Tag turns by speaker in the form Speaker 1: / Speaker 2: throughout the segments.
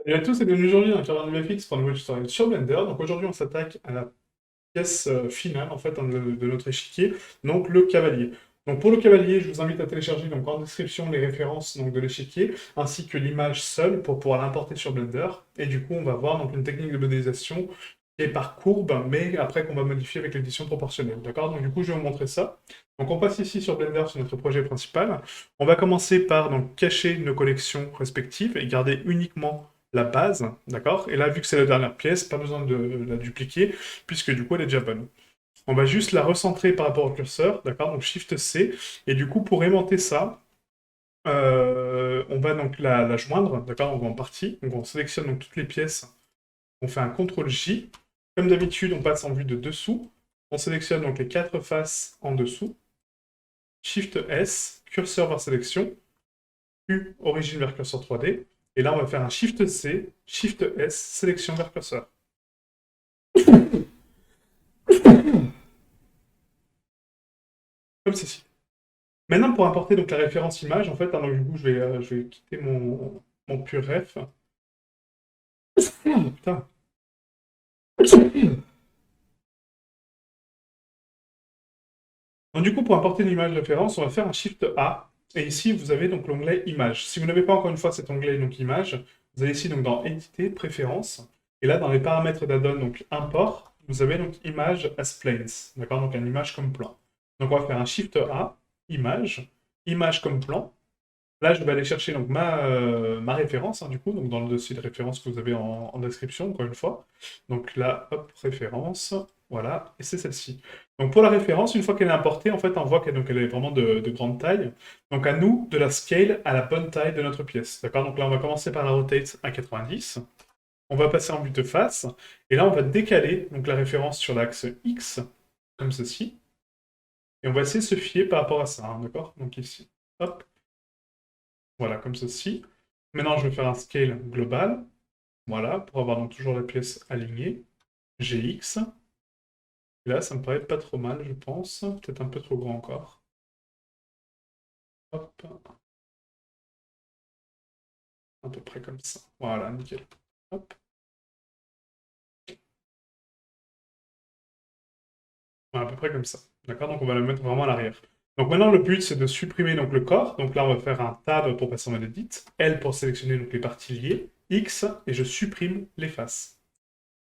Speaker 1: Salut à tous et bienvenue aujourd'hui dans Carvan VFX pour un nouveau tutoriel sur Blender. Donc aujourd'hui on s'attaque à la pièce finale en fait hein, de notre échiquier, donc le cavalier. Donc pour le cavalier, je vous invite à télécharger donc en description les références donc, de l'échiquier ainsi que l'image seule pour pouvoir l'importer sur Blender. Et du coup on va voir donc une technique de modélisation qui est par courbe, mais après qu'on va modifier avec l'édition proportionnelle. D'accord? Donc du coup je vais vous montrer ça. Donc on passe ici sur Blender sur notre projet principal. On va commencer par donc cacher nos collections respectives et garder uniquement la base, d'accord? Et là, vu que c'est la dernière pièce, pas besoin de la dupliquer, puisque du coup, elle est déjà bonne. On va juste la recentrer par rapport au curseur, d'accord? Donc Shift C, et du coup, pour aimanter ça, on va donc la joindre, d'accord? On va en partie, donc on sélectionne donc toutes les pièces, on fait un CTRL J. Comme d'habitude, on passe en vue de dessous, on sélectionne donc les 4 faces en dessous, Shift S, curseur vers sélection, Q, origine vers curseur 3D, et là, on va faire un Shift C, Shift S, sélection vers curseur. Comme ceci. Maintenant, pour importer donc la référence image, en fait, hein, donc, du coup, je vais quitter mon pur ref. Putain. Donc, du coup, pour importer l'image référence, on va faire un Shift A. Et ici, vous avez donc l'onglet Image. Si vous n'avez pas encore une fois cet onglet donc Image, vous allez ici donc dans Éditer, Préférences. Et là, dans les paramètres d'add-on, donc Import, vous avez donc Image as Planes. D'accord? Donc, une image comme plan. Donc, on va faire un Shift A, Image, Image comme plan. Là, je vais aller chercher donc ma référence, hein, du coup, donc dans le dossier de référence que vous avez en description, encore une fois. Donc là, hop, référence, voilà, et c'est celle-ci. Donc pour la référence, une fois qu'elle est importée, en fait, on voit qu'elle est vraiment de grande taille. Donc à nous de la scale à la bonne taille de notre pièce. D'accord? Donc là, on va commencer par la rotate à 90. On va passer en vue de face. Et là, on va décaler donc, la référence sur l'axe X, comme ceci. Et on va essayer de se fier par rapport à ça, hein, d'accord? Donc ici, hop. Voilà, comme ceci. Maintenant, je vais faire un scale global. Voilà, pour avoir donc toujours la pièce alignée. GX. Et là, ça me paraît pas trop mal, je pense. Peut-être un peu trop grand encore. Hop, à peu près comme ça. Voilà, nickel. Hop, voilà, à peu près comme ça. D'accord? Donc on va le mettre vraiment à l'arrière. Donc maintenant, le but, c'est de supprimer donc, le corps. Donc là, on va faire un tab pour passer en mode edit. L pour sélectionner donc, les parties liées. X, et je supprime les faces.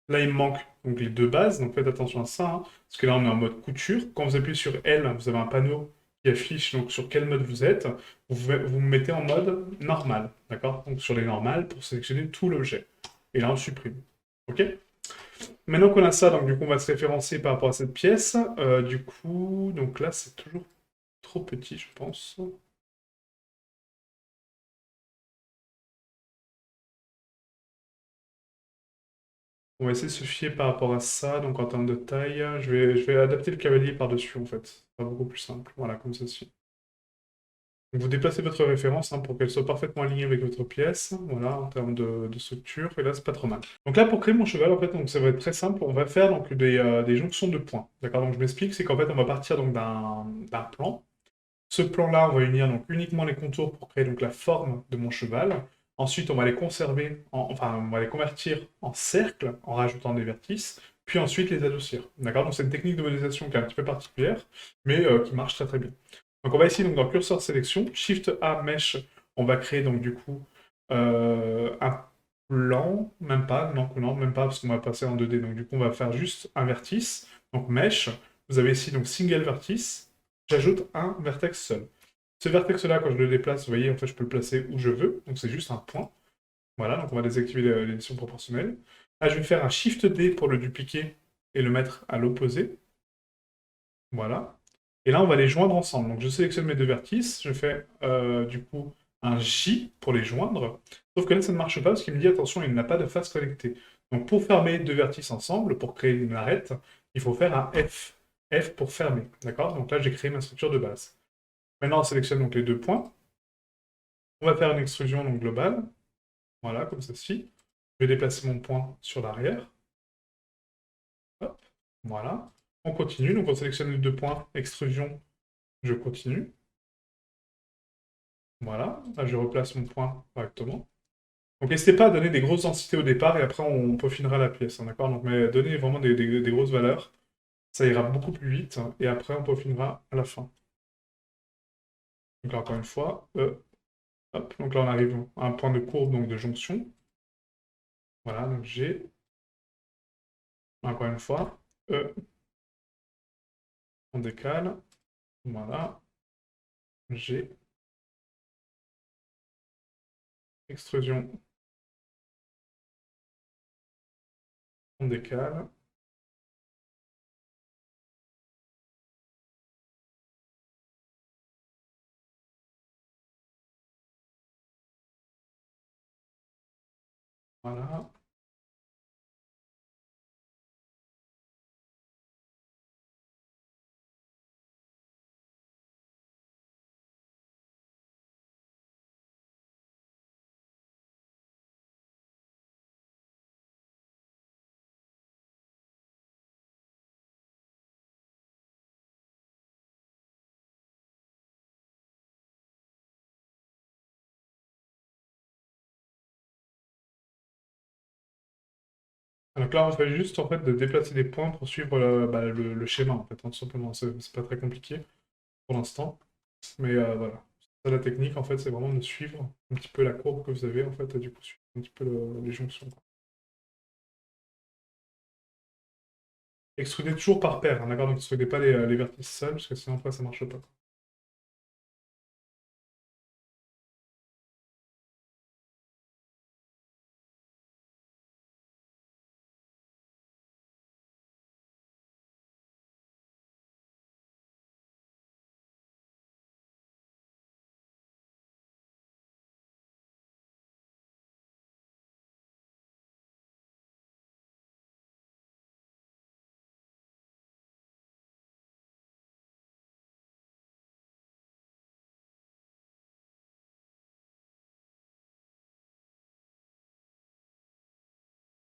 Speaker 1: Là, il me manque donc les deux bases, donc faites attention à ça, hein, parce que là, on est en mode couture. Quand vous appuyez sur L, vous avez un panneau qui affiche donc sur quel mode vous êtes. Vous mettez en mode normal, d'accord? Donc sur les normales pour sélectionner tout l'objet. Et là, on supprime. OK? Maintenant qu'on a ça, donc du coup, on va se référencer par rapport à cette pièce. Du coup, donc là, c'est toujours trop petit, je pense. On va essayer de se fier par rapport à ça. Donc en termes de taille, je vais adapter le cavalier par-dessus, en fait. C'est pas beaucoup plus simple. Voilà, comme ceci. Donc, vous déplacez votre référence hein, pour qu'elle soit parfaitement alignée avec votre pièce, voilà, en termes de structure, et là, c'est pas trop mal. Donc là, pour créer mon cheval, en fait, donc, ça va être très simple, on va faire donc, des jonctions de points, d'accord? Donc je m'explique, c'est qu'en fait, on va partir donc d'un plan. Ce plan-là, on va unir donc uniquement les contours pour créer donc la forme de mon cheval. Ensuite, on va les conserver, enfin, on va les convertir en cercle en rajoutant des vertices, puis ensuite les adoucir, d'accord? Donc c'est une technique de modélisation qui est un petit peu particulière, mais qui marche très très bien. Donc on va ici donc dans curseur sélection, Shift A Mesh, on va créer donc du coup un plan, même pas, non, non, même pas parce qu'on va passer en 2D. Donc du coup on va faire juste un vertice, donc Mesh. Vous avez ici donc Single Vertice, j'ajoute un vertex seul. Ce vertex-là, quand je le déplace, vous voyez, en fait, je peux le placer où je veux, donc c'est juste un point. Voilà, donc on va désactiver l'édition proportionnelle. Là, je vais faire un Shift D pour le dupliquer et le mettre à l'opposé. Voilà. Et là, on va les joindre ensemble. Donc, je sélectionne mes deux vertices, je fais du coup un J pour les joindre. Sauf que là, ça ne marche pas parce qu'il me dit attention, il n'a pas de face connectée. Donc, pour fermer deux vertices ensemble, pour créer une arête, il faut faire un F. F pour fermer. D'accord? Donc là, j'ai créé ma structure de base. Maintenant, on sélectionne donc les deux points. On va faire une extrusion donc, globale. Voilà, comme ceci. Je vais déplacer mon point sur l'arrière. Hop, voilà. On continue, donc on sélectionne les deux points, extrusion, je continue. Voilà, là je replace mon point correctement. Donc n'hésitez pas à donner des grosses densités au départ et après on peaufinera la pièce, hein, d'accord? Donc mais donnez vraiment des grosses valeurs, ça ira beaucoup plus vite et après on peaufinera à la fin. Donc là, encore une fois, hop, donc là on arrive à un point de courbe, donc de jonction. Voilà, donc G, encore une fois, E, on décale, voilà, G, extrusion, on décale, voilà. Donc là, on fait juste en fait de déplacer des points pour suivre le schéma en fait, hein, tout simplement. C'est pas très compliqué pour l'instant, mais voilà. Ça, la technique en fait, c'est vraiment de suivre un petit peu la courbe que vous avez en fait, et du coup suivre un petit peu les jonctions, quoi. Extrudez toujours par paire, hein, d'accord? Donc extrudez pas les vertices seuls, parce que sinon après ça marche pas, quoi.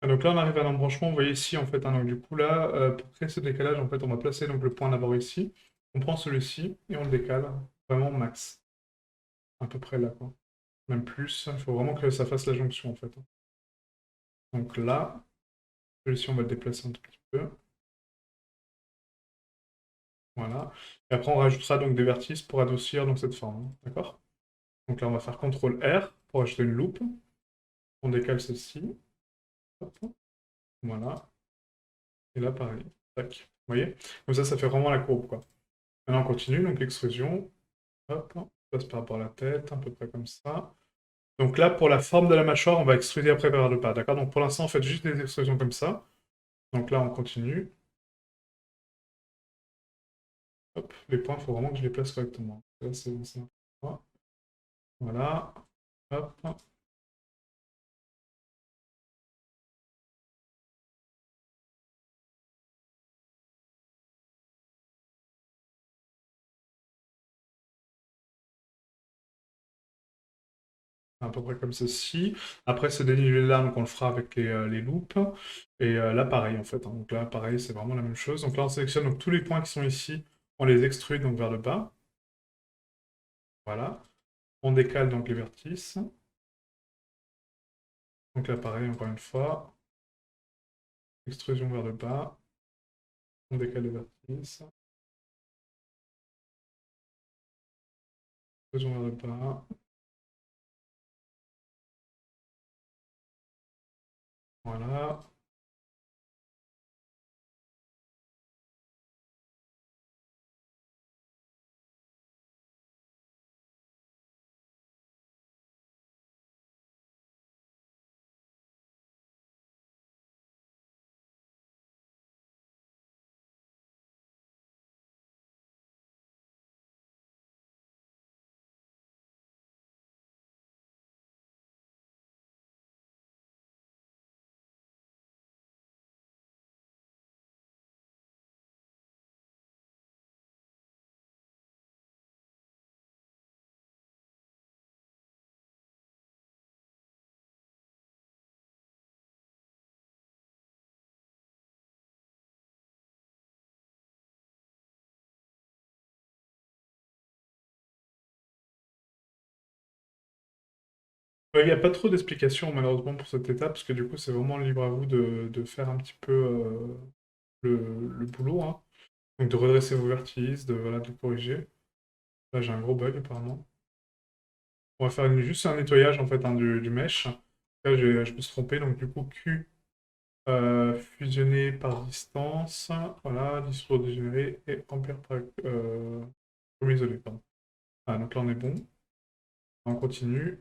Speaker 1: Ah, donc là, on arrive à l'embranchement, vous voyez ici, en fait, hein, donc du coup, là, pour créer ce décalage, en fait, on va placer donc, le point d'abord ici, on prend celui-ci, et on le décale, vraiment max, à peu près là, quoi. Même plus, il faut vraiment que ça fasse la jonction, en fait, hein. Donc là, celui-ci, on va le déplacer un tout petit peu, voilà. Et après, on rajoutera donc des vertices pour adoucir donc, cette forme, hein, d'accord? Donc là, on va faire CTRL-R pour ajouter une loupe, on décale celle-ci, hop, voilà, et là, pareil, tac, vous voyez? Comme ça fait vraiment la courbe, quoi. Maintenant, on continue, donc l'extrusion. Hop, on passe par rapport à la tête, à peu près comme ça. Donc là, pour la forme de la mâchoire, on va extruder après vers le bas, d'accord? Donc pour l'instant, on fait juste des extrusions comme ça. Donc là, on continue. Hop, les points, il faut vraiment que je les place correctement. Là, c'est un point. Voilà. Hop. À peu près comme ceci. Après, ce dénivelé-là, donc on le fera avec les loupes. Et là, pareil, en fait, hein. Donc là, pareil, c'est vraiment la même chose. Donc là, on sélectionne donc, tous les points qui sont ici. On les extrude donc vers le bas. Voilà. On décale donc les vertices. Donc là, pareil, encore une fois. Extrusion vers le bas. On décale les vertices. Extrusion vers le bas. Voilà. Ouais, il n'y a pas trop d'explications malheureusement pour cette étape, parce que du coup c'est vraiment libre à vous de faire un petit peu le boulot, hein. Donc de redresser vos vertices, voilà, de corriger. Là j'ai un gros bug apparemment. On va faire juste un nettoyage en fait, hein, du mesh. Là je me suis trompé, donc du coup Q fusionné par distance, voilà, discours dégénéré et ampère par comme isolé, pardon. Ah, donc là on est bon. On continue.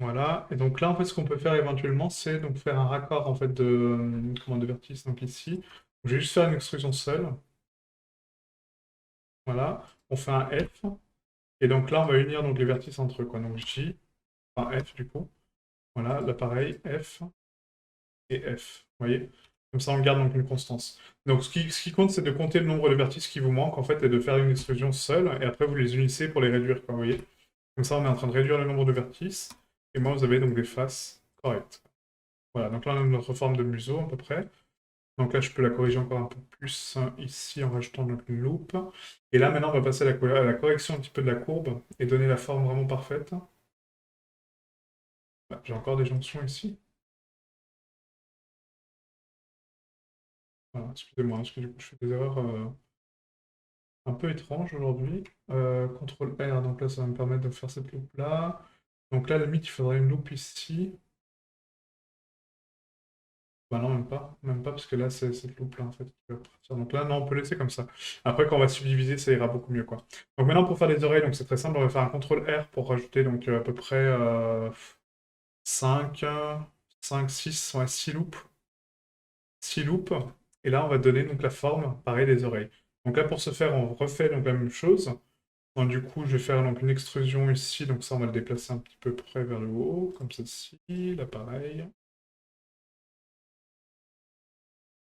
Speaker 1: Voilà, et donc là, en fait, ce qu'on peut faire éventuellement, c'est donc faire un raccord en fait de vertice, donc ici. Je vais juste faire une extrusion seule, voilà. On fait un F, et donc là, on va unir donc les vertices entre eux, quoi. Donc J, enfin F du coup. Voilà, là pareil, F et F, vous voyez? Comme ça, on garde donc une constance. Donc ce qui compte, c'est de compter le nombre de vertices qui vous manquent, en fait, et de faire une extrusion seule, et après, vous les unissez pour les réduire, quoi, vous voyez? Comme ça, on est en train de réduire le nombre de vertices, et moi, vous avez donc des faces correctes. Voilà, donc là on a notre forme de museau à peu près. Donc là je peux la corriger encore un peu plus ici en rajoutant donc une loupe. Et là maintenant on va passer à la correction un petit peu de la courbe et donner la forme vraiment parfaite. J'ai encore des jonctions ici. Voilà, excusez-moi, parce que du coup je fais des erreurs un peu étranges aujourd'hui. CTRL R, donc là ça va me permettre de faire cette loupe là. Donc là à la limite il faudrait une loupe ici. Bah non, même pas, parce que là, c'est cette loupe-là, en fait, qui va partir. Donc là, non, on peut laisser comme ça. Après, quand on va subdiviser, ça ira beaucoup mieux, quoi. Donc maintenant, pour faire les oreilles, donc c'est très simple, on va faire un CTRL R pour rajouter donc à peu près 5, 5, 6, ouais, 6 loupes. 6 loupes. Et là, on va donner donc la forme, pareil, des oreilles. Donc là, pour ce faire, on refait donc la même chose. Donc, du coup, je vais faire donc une extrusion ici, donc ça, on va le déplacer un petit peu près vers le haut, comme ceci, là, pareil.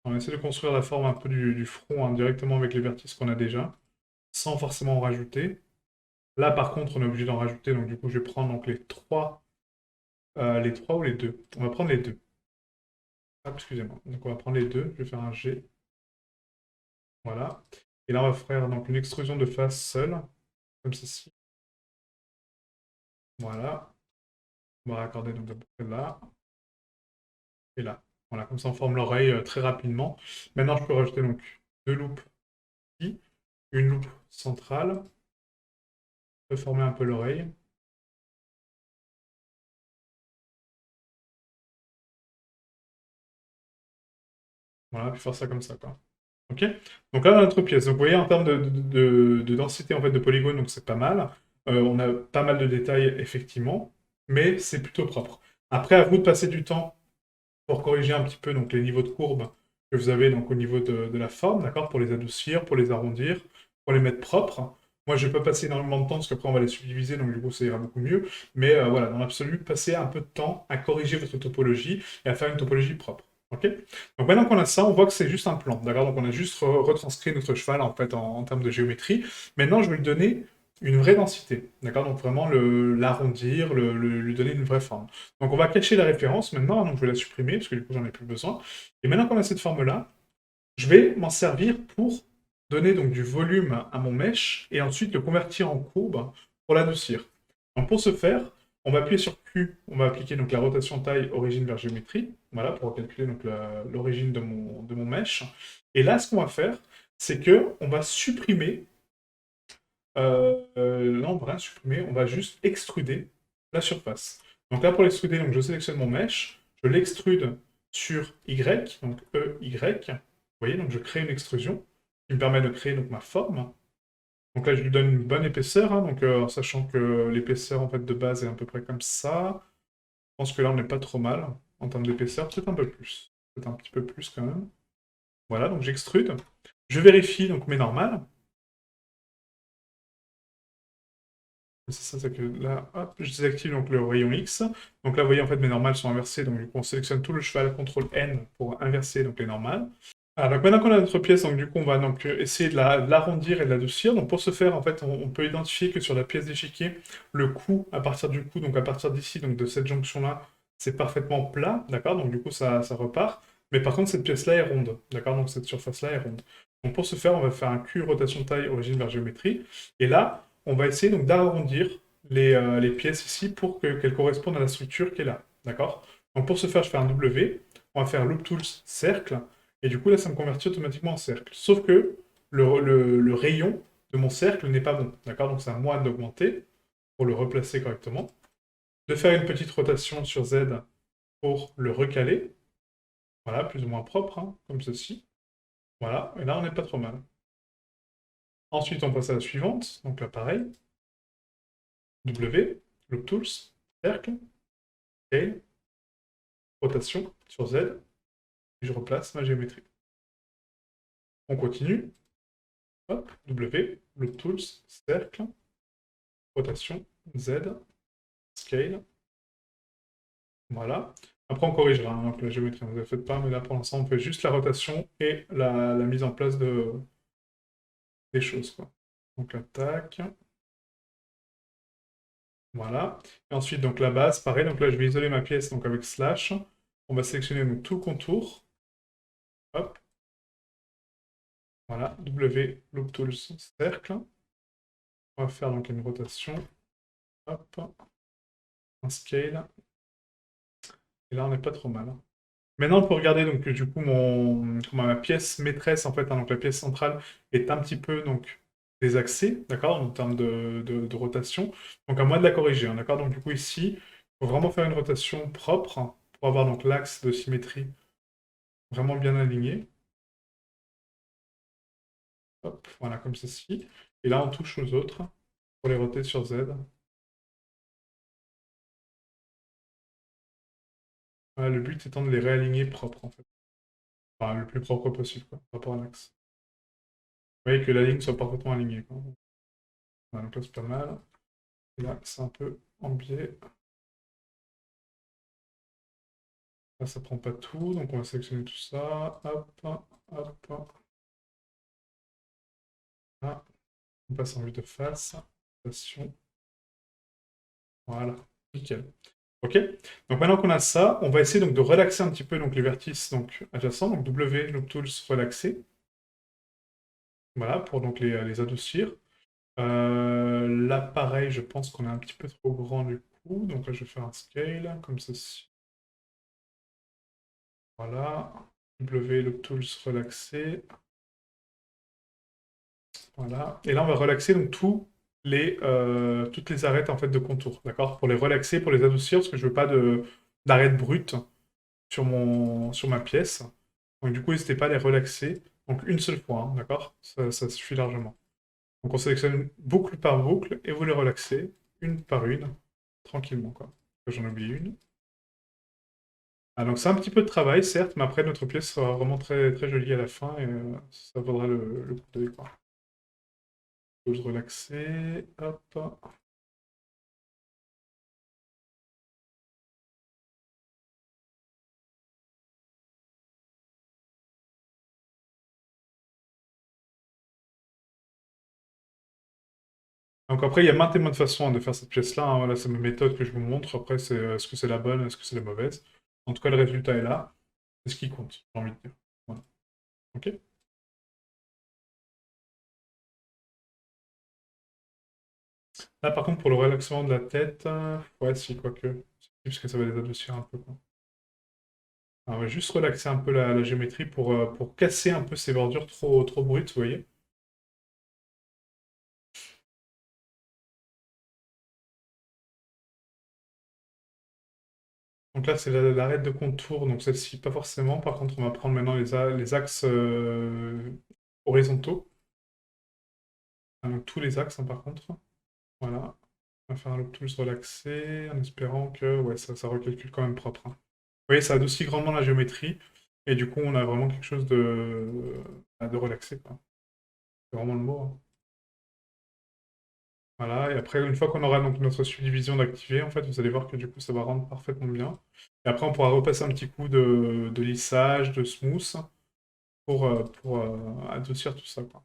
Speaker 1: On essaie de construire la forme un peu du front, hein, directement avec les vertices qu'on a déjà, sans forcément en rajouter. Là, par contre, on est obligé d'en rajouter, donc du coup, je vais prendre donc les trois ou les deux. On va prendre les deux. Ah, excusez-moi. Donc, on va prendre les deux. Je vais faire un G. Voilà. Et là, on va faire donc une extrusion de face seule, comme ceci. Voilà. On va raccorder donc à peu près là et là. Voilà, comme ça, on forme l'oreille très rapidement. Maintenant, je peux rajouter donc deux loupes ici, une loupe centrale, pour former un peu l'oreille. Voilà, puis faire ça comme ça, quoi. Ok? Donc là, dans notre pièce, donc vous voyez, en termes de densité en fait, de polygones, donc c'est pas mal. On a pas mal de détails, effectivement, mais c'est plutôt propre. Après, à vous de passer du temps pour corriger un petit peu donc, les niveaux de courbe que vous avez donc, au niveau de la forme, d'accord? Pour les adoucir, pour les arrondir, pour les mettre propres. Moi, je vais pas passer énormément de temps, parce qu'après, on va les subdiviser, donc du coup, ça ira beaucoup mieux. Mais voilà, dans l'absolu, passez un peu de temps à corriger votre topologie et à faire une topologie propre. Ok? Donc maintenant qu'on a ça, on voit que c'est juste un plan, d'accord? Donc on a juste retranscrit notre cheval en fait en termes de géométrie. Maintenant, je vais lui donner une vraie densité, d'accord? Donc vraiment l'arrondir, lui donner une vraie forme. Donc on va cacher la référence maintenant, donc je vais la supprimer parce que du coup j'en ai plus besoin. Et maintenant qu'on a cette forme-là, je vais m'en servir pour donner donc du volume à mon mesh et ensuite le convertir en courbe pour l'adoucir. Donc pour ce faire, on va appuyer sur Q, on va appliquer donc la rotation taille origine vers géométrie, voilà, pour calculer donc l'origine de mon mesh. Et là, ce qu'on va faire, c'est que on va supprimer, là on va rien supprimer, on va juste extruder la surface. Donc là pour l'extruder, donc je sélectionne mon mesh, je l'extrude sur Y, donc EY. Vous voyez, donc je crée une extrusion qui me permet de créer donc ma forme. Donc là, je lui donne une bonne épaisseur, hein, donc, en sachant que l'épaisseur en fait, de base est à peu près comme ça. Je pense que là, on n'est pas trop mal en termes d'épaisseur, peut-être un peu plus. Peut-être un petit peu plus quand même. Voilà, donc j'extrude. Je vérifie donc mes normales. C'est ça, c'est que là, hop, je désactive donc le rayon X. Donc là, vous voyez, en fait, mes normales sont inversées. Donc du coup, on sélectionne tout le cheval, CTRL N pour inverser donc les normales. Ah, donc maintenant qu'on a notre pièce, donc du coup on va donc essayer de l'arrondir et de l'adoucir. Donc pour ce faire, en fait, on peut identifier que sur la pièce d'échiquier, le coup, à partir du coup, donc à partir d'ici, donc de cette jonction-là, c'est parfaitement plat, d'accord? Donc du coup ça repart. Mais par contre cette pièce-là est ronde, d'accord? Donc cette surface-là est ronde. Donc pour ce faire, on va faire un Q rotation taille origine vers géométrie. Et là, on va essayer donc d'arrondir les pièces ici pour qu'elles correspondent à la structure qui est là, d'accord? Donc pour ce faire, je fais un W, on va faire Loop Tools cercle. Et du coup, là, ça me convertit automatiquement en cercle. Sauf que le rayon de mon cercle n'est pas bon. D'accord? Donc c'est à moi d'augmenter pour le replacer correctement. De faire une petite rotation sur Z pour le recaler. Voilà, plus ou moins propre, hein, comme ceci. Voilà, et là, on n'est pas trop mal. Ensuite, on passe à la suivante. Donc là, pareil. W, Loop Tools, cercle, scale, rotation sur Z. Et je replace ma géométrie. On continue. Hop, W, Loop Tools, cercle, rotation, Z, scale. Voilà. Après, on corrigera hein, donc la géométrie, ne vous en faites pas, mais là, pour l'instant, on fait juste la rotation et la mise en place des choses, quoi. Donc, là, tac. Voilà. Et ensuite, donc, la base, pareil. Donc là, je vais isoler ma pièce donc, avec slash. On va sélectionner donc, tout le contour. Hop. Voilà. W, Loop Tools, cercle. On va faire donc une rotation. Hop. Un scale. Et là, on n'est pas trop mal. Maintenant, on peut regarder donc du coup ma pièce maîtresse en fait, hein, donc la pièce centrale est un petit peu donc désaxée, d'accord, en termes de rotation. Donc à moi de la corriger, hein, d'accord. Donc du coup ici, il faut vraiment faire une rotation propre hein, pour avoir donc l'axe de symétrie vraiment bien aligné. Hop, voilà comme ceci. Et là, on touche aux autres pour les roter sur Z. Voilà, le but étant de les réaligner propres en fait, enfin le plus propre possible quoi, par rapport à l'axe. Vous voyez que la ligne soit parfaitement alignée, quoi. Voilà, donc là c'est pas mal. Là, c'est un peu en biais. Là, ça prend pas tout, donc on va sélectionner tout ça. Hop, hop. Là, on passe en vue de face. Rotation. Voilà, nickel. Ok. Donc maintenant qu'on a ça, on va essayer donc de relaxer un petit peu donc les vertices donc adjacents. Donc W, Loop Tools, relaxer. Voilà, pour donc les adoucir. Là, pareil, je pense qu'on est un petit peu trop grand du coup. Donc là, je vais faire un scale comme ceci. Voilà. W, Loop Tools, relaxer. Voilà. Et là, on va relaxer donc toutes les arêtes en fait, de contour, d'accord? Pour les relaxer, pour les adoucir, parce que je veux pas d'arêtes brutes sur ma pièce. Donc du coup, n'hésitez pas à les relaxer. Donc une seule fois, hein, d'accord? Ça suffit largement. Donc on sélectionne boucle par boucle et vous les relaxez une par une, tranquillement, quoi. J'en oublie une. Ah, donc c'est un petit peu de travail, certes, mais après notre pièce sera vraiment très, très jolie à la fin et ça vaudra le coup d'œil, quoi. Pause relaxer, hop. Donc après, il y a maintes et maintes façons hein, de faire cette pièce-là, hein. Voilà, c'est ma méthode que je vous montre. Après, c'est est-ce que c'est la bonne, est-ce que c'est la mauvaise? En tout cas, le résultat est là. C'est ce qui compte, j'ai envie de dire. Voilà. Ok? Là, par contre, pour le relaxement de la tête, ouais, si, quoique. Si, parce que ça va les adoucir un peu, quoi. Alors, on va juste relaxer un peu la géométrie pour casser un peu ces bordures trop, trop brutes, vous voyez? Donc là, c'est l'arête de contour, donc celle-ci, pas forcément. Par contre, on va prendre maintenant les axes horizontaux. Donc tous les axes, hein, par contre. Voilà. On va faire un loop tools relaxé, en espérant que ouais, ça recalcule quand même propre, hein. Vous voyez, ça adoucit grandement la géométrie, et du coup, on a vraiment quelque chose de relaxé, quoi. C'est vraiment le mot, hein. Voilà, et après, une fois qu'on aura donc notre subdivision d'activer, en fait, vous allez voir que du coup, ça va rendre parfaitement bien. Et après, on pourra repasser un petit coup de lissage, de smooth, pour adoucir tout ça, quoi.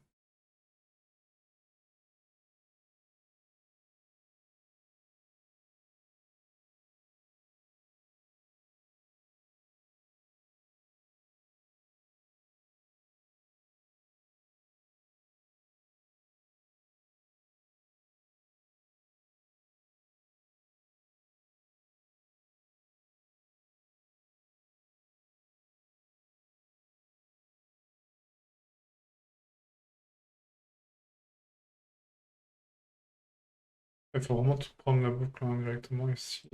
Speaker 1: Il faut vraiment tout prendre la boucle hein, directement ici.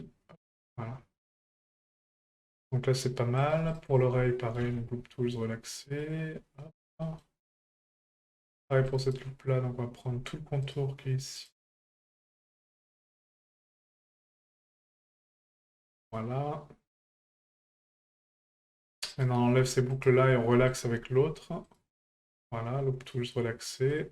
Speaker 1: Voilà. Donc là, c'est pas mal. Pour l'oreille, pareil, donc loop tools relaxé. Hop. Pareil pour cette loupe-là, donc on va prendre tout le contour qui est ici. Voilà. Maintenant, on enlève ces boucles-là et on relaxe avec l'autre. Voilà, loop tools relaxé.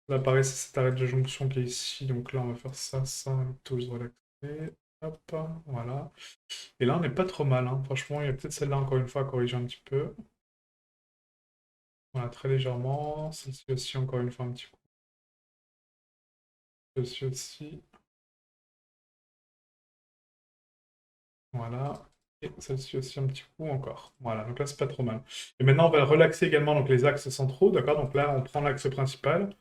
Speaker 1: Là, pareil, c'est cette arête de jonction qui est ici. Donc là, on va faire ça, loop tools relaxé. Hop, voilà. Et là, on n'est pas trop mal, hein. Franchement, il y a peut-être celle-là, encore une fois, à corriger un petit peu. Voilà, très légèrement. Celle-ci aussi, encore une fois, un petit coup. Celle-ci aussi. Voilà. Et celle-ci aussi un petit coup encore. Voilà, donc là, c'est pas trop mal. Et maintenant, on va relaxer également donc, les axes centraux, d'accord? Donc là, on prend l'axe principal,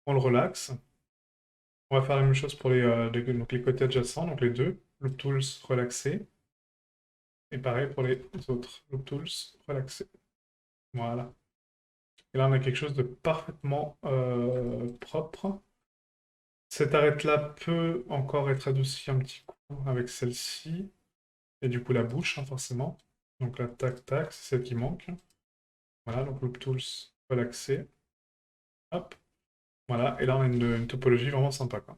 Speaker 1: on le relaxe. On va faire la même chose pour donc les côtés adjacents, donc les deux. Loop Tools, relaxé. Et pareil pour les autres. Loop Tools, relaxé. Voilà. Et là, on a quelque chose de parfaitement propre. Cette arête-là peut encore être adoucie un petit coup avec celle-ci. Et du coup, la bouche, hein, forcément. Donc là, tac, tac, c'est celle qui manque. Voilà, donc Loop Tools, relaxé. Hop. Voilà, et là, on a une topologie vraiment sympa, quoi.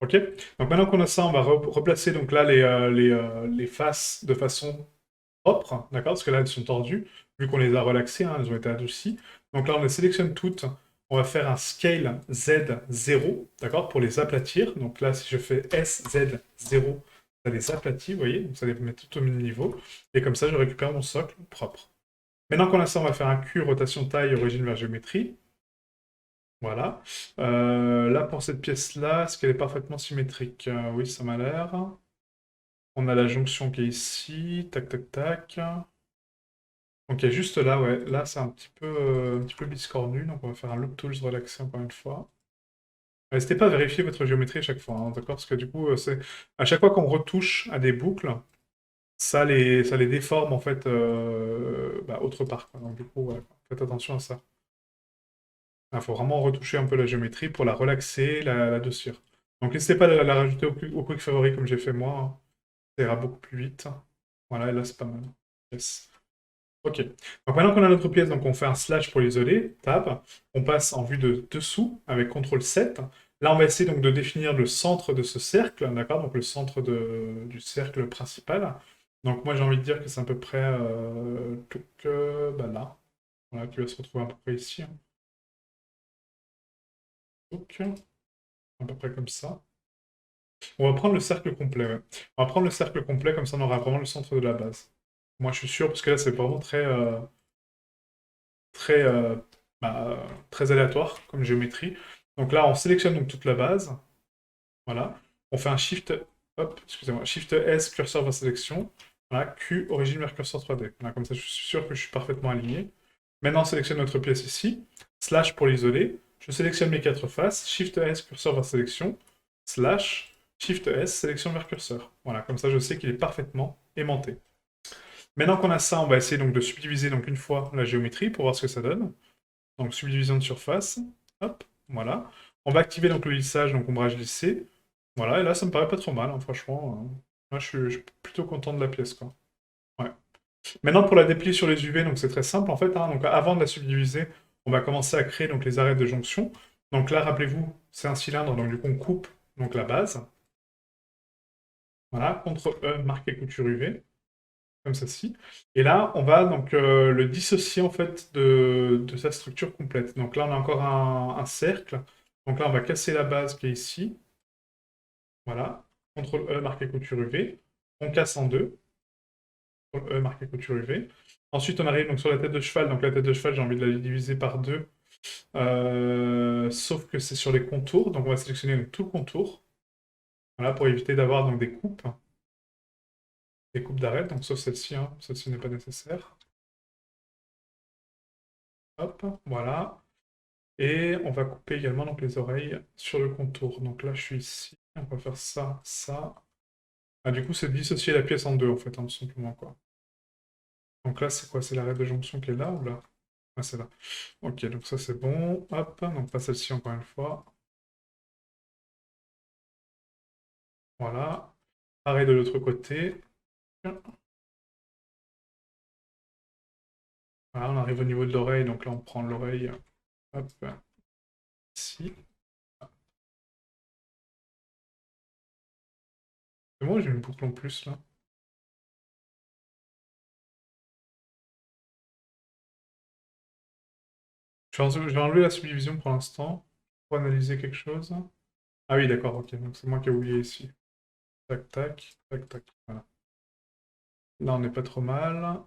Speaker 1: Ok? Donc maintenant qu'on a ça, on va replacer donc là les faces de façon propre, d'accord? Parce que là, elles sont tordues, vu qu'on les a relaxées, hein, elles ont été adoucies. Donc là, on les sélectionne toutes. On va faire un scale Z0, d'accord? Pour les aplatir. Donc là, si je fais SZ0, ça les aplatit, vous voyez? Donc ça les met tout au même niveau. Et comme ça, je récupère mon socle propre. Maintenant qu'on a ça, on va faire un Q, rotation taille, origine vers géométrie. Voilà. Là, pour cette pièce-là, est-ce qu'elle est parfaitement symétrique? Oui, ça m'a l'air. On a la jonction qui est ici. Tac, tac, tac. Donc il y a juste là, ouais. Là, c'est un petit peu biscornu. Donc on va faire un loop tools relaxé encore une fois. N'hésitez pas à vérifier votre géométrie à chaque fois, hein, d'accord? Parce que du coup, c'est à chaque fois qu'on retouche à des boucles, ça les déforme en fait bah, autre part, quoi. Donc du coup, ouais, faites attention à ça. Il faut vraiment retoucher un peu la géométrie pour la relaxer, la adoucir. Donc n'hésitez pas à la rajouter au quick favori comme j'ai fait moi, hein. Ça ira beaucoup plus vite. Voilà, et là c'est pas mal. Yes. Ok. Donc maintenant qu'on a notre pièce, donc on fait un slash pour l'isoler, tab. On passe en vue de dessous avec CTRL 7. Là on va essayer donc de définir le centre de ce cercle, d'accord? Donc le centre du cercle principal. Donc moi j'ai envie de dire que c'est à peu près bah là. Voilà, qui va se retrouver à peu près ici, hein. Donc, à peu près comme ça. On va prendre le cercle complet, ouais. On va prendre le cercle complet, comme ça on aura vraiment le centre de la base. Moi je suis sûr, parce que là c'est vraiment très, très aléatoire comme géométrie. Donc là on sélectionne donc toute la base. Voilà. On fait un Shift, hop, excusez-moi, Shift S, curseur vers sélection. Voilà, Q, origine vers curseur 3D. Voilà, comme ça je suis sûr que je suis parfaitement aligné. Maintenant on sélectionne notre pièce ici. Slash pour l'isoler. Je sélectionne mes quatre faces. Shift S, curseur vers sélection. Slash, Shift S, sélection vers curseur. Voilà, comme ça je sais qu'il est parfaitement aimanté. Maintenant qu'on a ça, on va essayer donc de subdiviser donc une fois la géométrie pour voir ce que ça donne. Donc subdivision de surface. Hop, voilà. On va activer donc le lissage, donc ombrage lissé. Voilà, et là ça me paraît pas trop mal, hein, franchement. Moi je suis plutôt content de la pièce, quoi. Ouais. Maintenant pour la déplier sur les UV, donc c'est très simple en fait, hein. Donc avant de la subdiviser, on va commencer à créer donc les arêtes de jonction. Donc là, rappelez-vous, c'est un cylindre, donc du coup on coupe donc la base. Voilà, CTRL E, marquer couture UV, comme ceci. Et là, on va donc le dissocier en fait de sa structure complète. Donc là, on a encore un cercle. Donc là, on va casser la base qui est ici. Voilà. CTRL E, marquer couture UV. On casse en deux. CTRL E, marqué couture UV. Ensuite, on arrive donc sur la tête de cheval. Donc la tête de cheval, j'ai envie de la diviser par deux. Sauf que c'est sur les contours. Donc on va sélectionner donc, tout le contour. Voilà, pour éviter d'avoir donc des coupes. Des coupes d'arête, donc sauf celle-ci. Hein. Celle-ci n'est pas nécessaire. Hop, voilà. Et on va couper également donc, les oreilles sur le contour. Donc là, je suis ici. On va faire ça, ça. Ah, du coup, c'est dissocier la pièce en deux, en fait, hein, tout simplement, quoi. Donc là, c'est quoi? C'est l'arête de jonction qui est là ou là? Ah, c'est là. Ok, donc ça, c'est bon. Hop, donc pas celle-ci encore une fois. Voilà. Pareil de l'autre côté. Voilà, on arrive au niveau de l'oreille, donc là, on prend l'oreille. Hop, ici. C'est moi, j'ai une boucle en plus, là. Je vais enlever la subdivision pour l'instant, pour analyser quelque chose. Ah oui, d'accord, ok, donc c'est moi qui ai oublié ici. Tac, tac, tac, tac, voilà. Là, on n'est pas trop mal.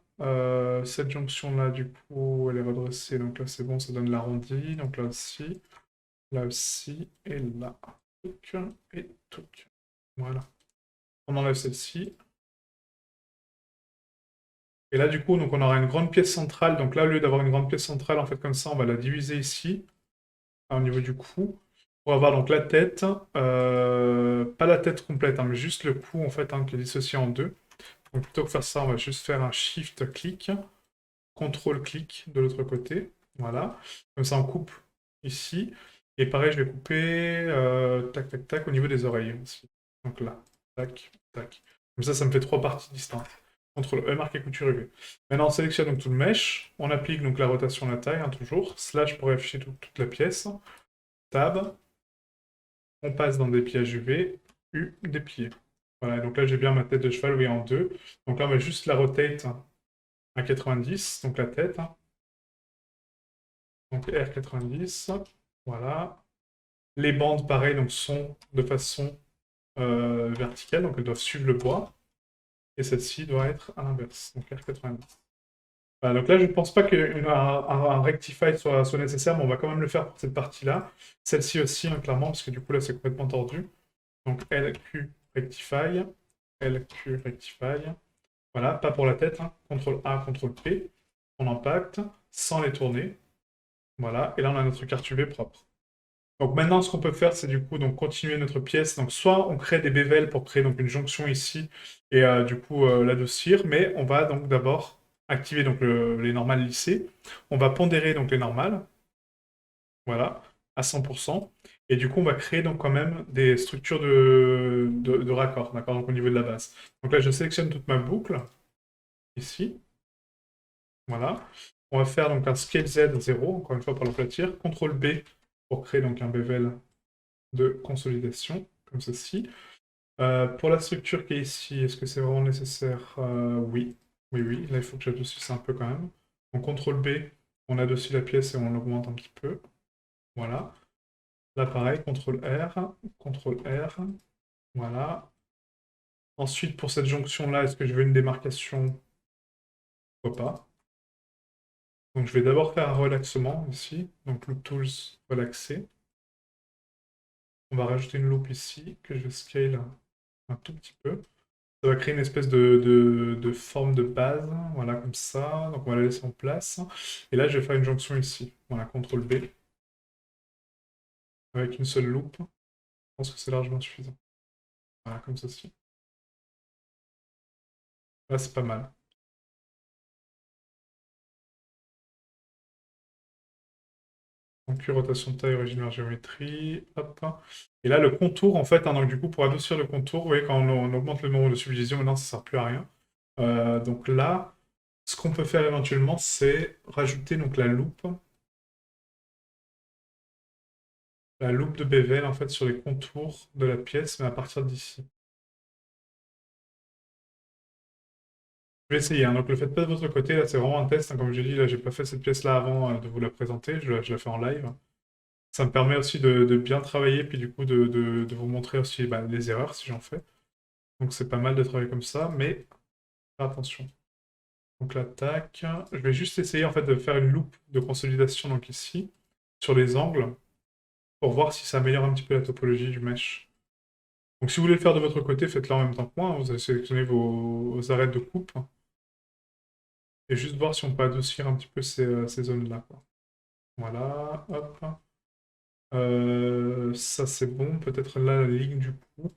Speaker 1: Cette jonction-là, du coup, elle est redressée, donc là, c'est bon, ça donne l'arrondi. Donc là aussi, et là. Touc, et touc. Voilà. On enlève celle-ci. Et là, du coup, donc on aura une grande pièce centrale. Donc là, au lieu d'avoir une grande pièce centrale, en fait, comme ça, on va la diviser ici, au niveau du cou. Pour avoir donc la tête, pas la tête complète, hein, mais juste le cou, en fait, hein, qui est dissocié en deux. Donc plutôt que faire ça, on va juste faire un Shift-clic, Contrôle-clic de l'autre côté. Voilà. Comme ça, on coupe ici. Et pareil, je vais couper tac, tac, tac au niveau des oreilles aussi. Donc là, tac, tac. Comme ça me fait trois parties distinctes. CTRL E, marqué couture UV. Maintenant, on sélectionne donc tout le mesh. On applique donc la rotation, la taille, hein, toujours. Slash pour afficher toute la pièce. Tab. On passe dans dépliage UV. U, déplier. Voilà, donc là, j'ai bien ma tête de cheval, oui, en deux. Donc là, on va juste la rotate à 90, donc la tête. Donc R90, voilà. Les bandes, pareil, donc sont de façon verticale, donc elles doivent suivre le bois. Et celle-ci doit être à l'inverse, donc R90. Voilà, donc là, je ne pense pas qu'un rectify soit nécessaire, mais on va quand même le faire pour cette partie-là. Celle-ci aussi, hein, clairement, parce que du coup, là, c'est complètement tordu. Donc LQ rectify, LQ rectify. Voilà, pas pour la tête, hein. CTRL A, CTRL P. On impacte, sans les tourner. Voilà, et là, on a notre carte UV propre. Donc maintenant, ce qu'on peut faire, c'est du coup donc continuer notre pièce. Donc soit on crée des bévels pour créer donc une jonction ici et du coup l'adoucir, mais on va donc d'abord activer donc les normales lissées. On va pondérer donc les normales, voilà, à 100%. Et du coup, on va créer donc quand même des structures de raccords, d'accord, donc au niveau de la base. Donc là, je sélectionne toute ma boucle ici, voilà. On va faire donc un scale Z 0, encore une fois pour l'aplatir. CTRL B pour créer donc un bevel de consolidation, comme ceci. Pour la structure qui est ici, est-ce que c'est vraiment nécessaire? Oui. Oui, oui. Là, il faut que j'adoucisse un peu quand même. Donc, CTRL B, on adoucit la pièce et on l'augmente un petit peu. Voilà. Là, pareil, CTRL R, CTRL R. Voilà. Ensuite, pour cette jonction-là, est-ce que je veux une démarcation? Pourquoi pas. Donc, je vais d'abord faire un relaxement ici. Donc, Loop Tools, relaxer. On va rajouter une loupe ici, que je scale un tout petit peu. Ça va créer une espèce de forme de base, voilà, comme ça. Donc on va la laisser en place. Et là, je vais faire une jonction ici. Voilà, CTRL B, avec une seule loupe. Je pense que c'est largement suffisant. Voilà, comme ceci. Là, c'est pas mal. Donc, rotation de taille, origine vers géométrie. Hop. Et là, le contour, en fait, hein, donc du coup, pour adoucir le contour, vous voyez, quand on augmente le nombre de subdivisions, maintenant, ça ne sert plus à rien. Donc là, ce qu'on peut faire éventuellement, c'est rajouter donc la loupe de Bevel en fait sur les contours de la pièce, mais à partir d'ici. Je vais essayer, hein. Donc le faites pas de votre côté, là c'est vraiment un test, hein. Comme je dis, là j'ai pas fait cette pièce-là avant de vous la présenter, je la fais en live. Ça me permet aussi de bien travailler, puis du coup de vous montrer aussi bah, les erreurs si j'en fais. Donc c'est pas mal de travailler comme ça, mais attention. Donc là, tac. Je vais juste essayer en fait de faire une loupe de consolidation donc ici, sur les angles, pour voir si ça améliore un petit peu la topologie du mesh. Donc si vous voulez le faire de votre côté, faites-le en même temps que moi, hein. Vous allez sélectionner vos arêtes de coupe, et juste voir si on peut adoucir un petit peu ces zones-là, quoi. Voilà, hop. Ça c'est bon, peut-être là la ligne du cou.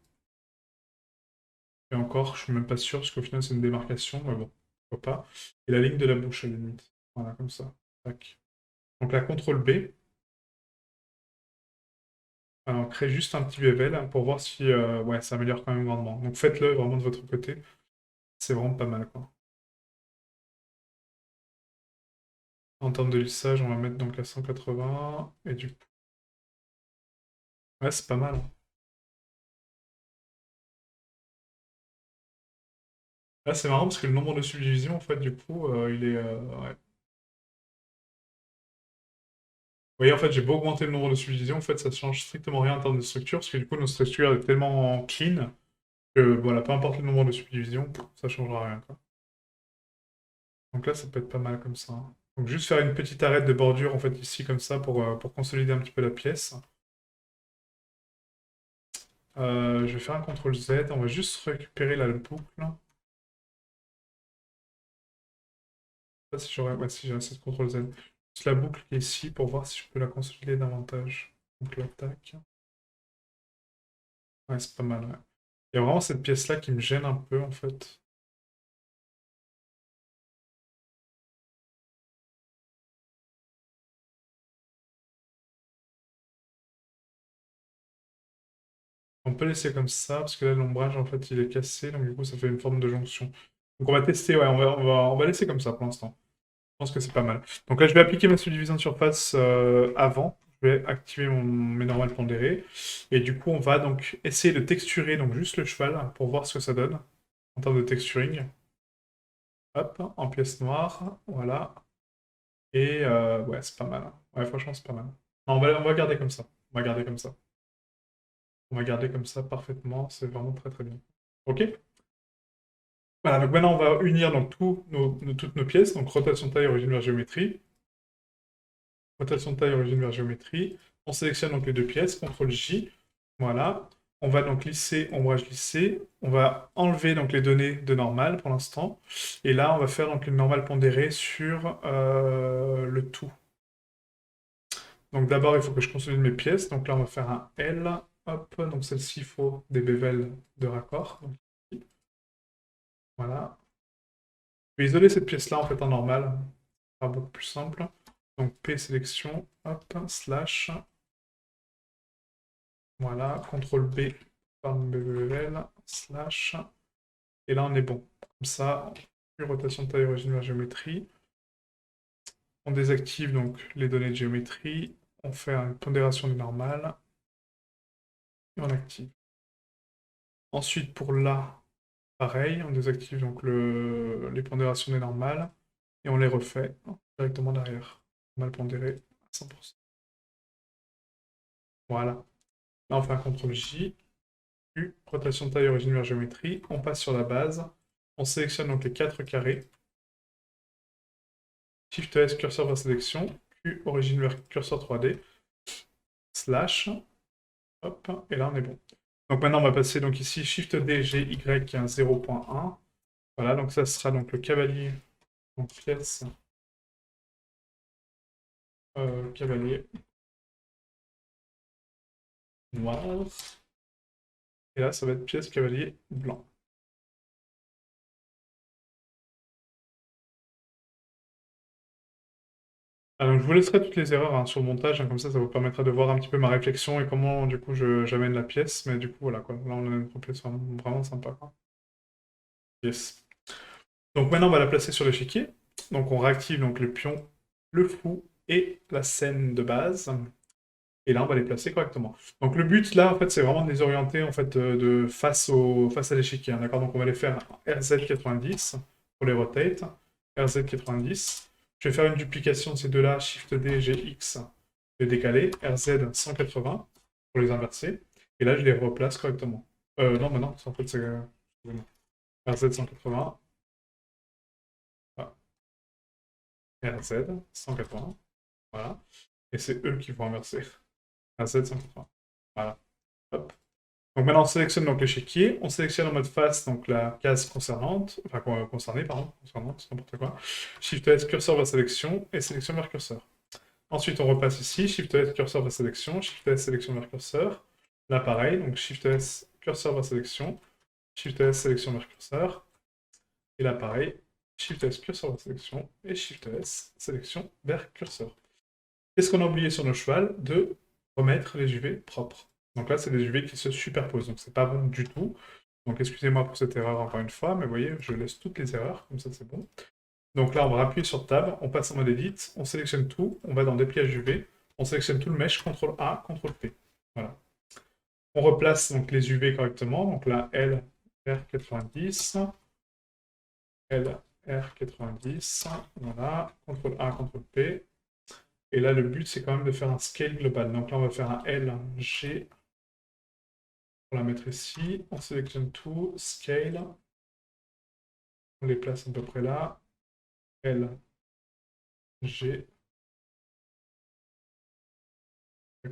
Speaker 1: Et encore, je suis même pas sûr, parce qu'au final c'est une démarcation, mais bon, pourquoi pas. Et la ligne de la bouche à la limite. Voilà, comme ça. Tac. Donc là, CTRL B. On crée juste un petit bevel hein, pour voir si ouais, ça améliore quand même grandement. Donc faites-le vraiment de votre côté. C'est vraiment pas mal, quoi. En termes de lissage, on va mettre donc à 180. Et du coup, ouais, c'est pas mal, hein. Là, c'est marrant parce que le nombre de subdivisions, en fait, du coup, il est... ouais. Vous voyez, en fait, j'ai beau augmenter le nombre de subdivisions, en fait, ça change strictement rien en termes de structure, parce que du coup, notre structure est tellement clean que, voilà, peu importe le nombre de subdivisions, ça changera rien, quoi. Donc là, ça peut être pas mal comme ça, hein. Donc juste faire une petite arête de bordure, en fait, ici, comme ça, pour consolider un petit peu la pièce. Je vais faire un CTRL Z, on va juste récupérer la boucle. Je sais pas si j'aurais ouais, si j'ai assez de CTRL Z. Juste la boucle qui est ici pour voir si je peux la consolider davantage. Donc là, tac. Ouais, c'est pas mal, ouais. Il y a vraiment cette pièce-là qui me gêne un peu, en fait. On peut laisser comme ça, parce que là, l'ombrage, en fait, il est cassé, donc du coup, ça fait une forme de jonction. Donc on va tester, ouais, on va laisser comme ça pour l'instant. Je pense que c'est pas mal. Donc là, je vais appliquer ma subdivision de surface avant. Je vais activer mes normales pondérées. Et du coup, on va donc essayer de texturer donc juste le cheval pour voir ce que ça donne en termes de texturing. Hop, en pièce noire, voilà. Et ouais, c'est pas mal, hein. Ouais, franchement, c'est pas mal. Non, on va garder comme ça. On va garder comme ça. On va garder comme ça parfaitement. C'est vraiment très très bien. Ok? Voilà, donc maintenant, on va unir donc, toutes nos pièces. Donc rotation taille, origine vers géométrie. Rotation de taille, origine vers géométrie. On sélectionne donc les deux pièces, CTRL J. Voilà. On va donc lisser, ombrage lissé. On va enlever donc les données de normale pour l'instant. Et là, on va faire donc une normale pondérée sur le tout. Donc d'abord, il faut que je consolide mes pièces. Donc là, on va faire un L. Hop, donc celle-ci, il faut des bevels de raccord. Donc, voilà. Je vais isoler cette pièce-là en fait en normal. Ça sera beaucoup plus simple. Donc P sélection, hop, slash. Voilà, CTRL B, pardon, BVL, slash, et là on est bon. Comme ça, rotation de taille origine vers géométrie. On désactive donc les données de géométrie, on fait une pondération du normal, et on active. Ensuite pour là, pareil, on désactive donc les pondérations des normales, et on les refait directement derrière. Mal pondéré à 100%. Voilà. Là on fait un CTRL J, rotation de taille origine vers géométrie, on passe sur la base, on sélectionne donc les 4 carrés, Shift S, curseur vers sélection, Q, origine vers curseur 3D, slash, hop, et là on est bon. Donc maintenant on va passer donc ici Shift D, G, Y, 0.1. Voilà, donc ça sera donc le cavalier, donc pièce, cavalier noir, et là ça va être pièce cavalier blanc. Ah, donc je vous laisserai toutes les erreurs hein, sur le montage, hein, comme ça vous permettra de voir un petit peu ma réflexion et comment du coup j'amène la pièce, mais du coup voilà quoi, là on a une pièce vraiment sympa quoi. Yes. Donc maintenant, on va la placer sur l'échiquier. Donc on réactive donc le pion, le fou et la scène de base. Et là, on va les placer correctement. Donc le but là, en fait, c'est vraiment de les orienter en fait face à l'échiquier, hein, d'accord? Donc on va les faire RZ90 pour les rotate, RZ90. Je vais faire une duplication de ces deux-là, Shift D, GX, les décaler, RZ180 pour les inverser. Et là, je les replace correctement. Non, mais non, en fait, c'est RZ180. RZ 180. Voilà. Et c'est eux qui vont inverser. RZ 180. Voilà. Hop. Donc maintenant on sélectionne donc l'échiquier, on sélectionne en mode face donc la case concernante, enfin concernée, pardon, concernante, c'est n'importe quoi. Shift S, curseur vers sélection, et sélection vers curseur. Ensuite on repasse ici, Shift S, curseur vers sélection, Shift S, sélection vers curseur. Là pareil, donc Shift S, curseur vers sélection, Shift S, sélection vers curseur. Et là pareil, Shift S, curseur vers sélection, et Shift S, sélection vers curseur. Qu'est-ce qu'on a oublié sur nos chevals? De remettre les UV propres. Donc là, c'est des UV qui se superposent, donc c'est pas bon du tout. Donc excusez-moi pour cette erreur encore une fois, mais vous voyez, je laisse toutes les erreurs, comme ça c'est bon. Donc là, on va appuyer sur Tab, on passe en mode Edit, on sélectionne tout, on va dans Dépliage UV, on sélectionne tout le mesh, CTRL A, CTRL P. Voilà. On replace donc les UV correctement, donc là, LR90, LR90, voilà, CTRL A, CTRL P. Et là, le but, c'est quand même de faire un scale global. Donc là, on va faire un L, un G. On va la mettre ici. On sélectionne tout. Scale. On les place à peu près là. L, G.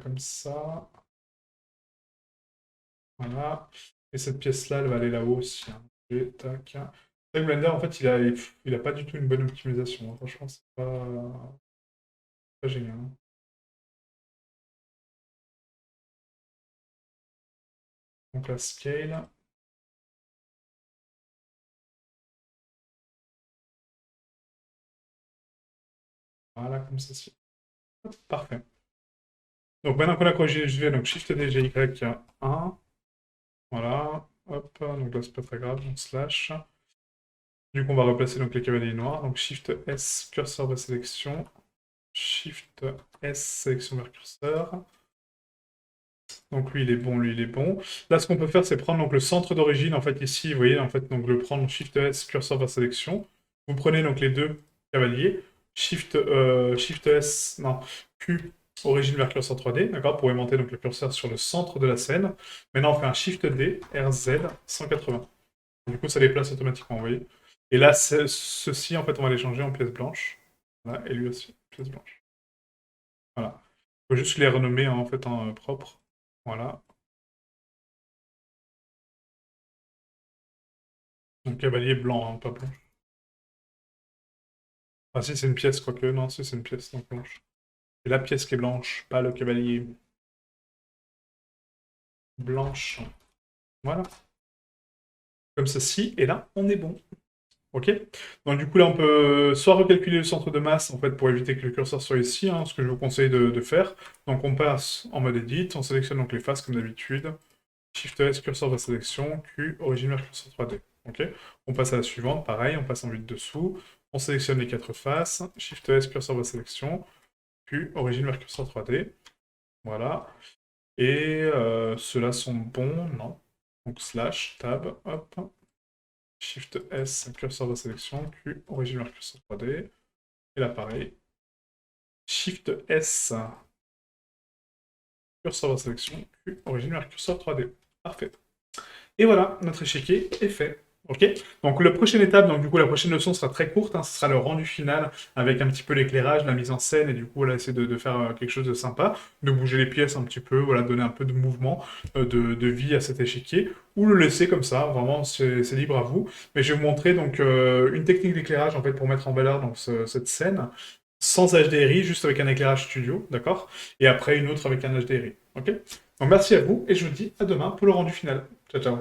Speaker 1: Comme ça. Voilà. Et cette pièce-là, elle va aller là-haut aussi. Hein. G, tac. Le Blender, en fait, il a pas du tout une bonne optimisation. Hein. Franchement, c'est pas génial. Hein. Donc la scale. Voilà, comme ceci. Parfait. Donc maintenant qu'on a corrigé les UV, donc Shift D, G, Y, 1. Voilà. Hop. Donc là, c'est pas très grave. Donc slash. Du coup, on va replacer donc les cavaliers noirs. Donc Shift S, curseur de sélection. Shift S, sélection vers curseur. Donc lui, il est bon, lui, il est bon. Là, ce qu'on peut faire, c'est prendre donc, le centre d'origine. En fait, ici, vous voyez, en fait, donc le prendre Shift S, curseur vers sélection. Vous prenez donc les deux cavaliers. Shift S, non, Q, origine vers curseur 3D, d'accord, pour aimanter donc le curseur sur le centre de la scène. Maintenant, on fait un Shift D, RZ 180. Du coup, ça les place automatiquement, vous voyez. Et là, ceci, en fait, on va les changer en pièces blanches. Voilà, et lui aussi, pièce blanche. Voilà. Il faut juste les renommer, hein, en fait, en propre. Voilà. Donc, cavalier blanc, hein, pas blanc. Ah si, c'est une pièce, quoique. Non, si, c'est une pièce, donc blanche. C'est la pièce qui est blanche, pas le cavalier. Blanche. Voilà. Comme ceci, et là, on est bon. Ok. Donc du coup là on peut soit recalculer le centre de masse en fait pour éviter que le curseur soit ici, hein, ce que je vous conseille de faire. Donc on passe en mode edit, on sélectionne donc les faces comme d'habitude. Shift S, curseur de sélection, Q, origine vers curseur 3D. Ok. On passe à la suivante, pareil, on passe en vue de dessous. On sélectionne les quatre faces. Shift S, curseur de sélection, Q, origine vers curseur 3D. Voilà. Et ceux-là sont bons, non. Donc slash, tab, hop. Shift S, curseur de sélection, Q, origine vers curseur 3D. Et là, pareil. Shift S, curseur de sélection, Q, origine vers curseur 3D. Parfait. Et voilà, notre échiquier est fait. Ok. Donc la prochaine étape, donc du coup la prochaine leçon sera très courte, hein, ce sera le rendu final avec un petit peu l'éclairage, la mise en scène et du coup voilà essayer de faire quelque chose de sympa, de bouger les pièces un petit peu, voilà donner un peu de mouvement, de vie à cet échiquier ou le laisser comme ça, vraiment c'est libre à vous. Mais je vais vous montrer donc une technique d'éclairage en fait pour mettre en valeur donc, cette scène sans HDRI, juste avec un éclairage studio, d'accord? Et après une autre avec un HDRI, ok? Donc merci à vous et je vous dis à demain pour le rendu final. Ciao ciao.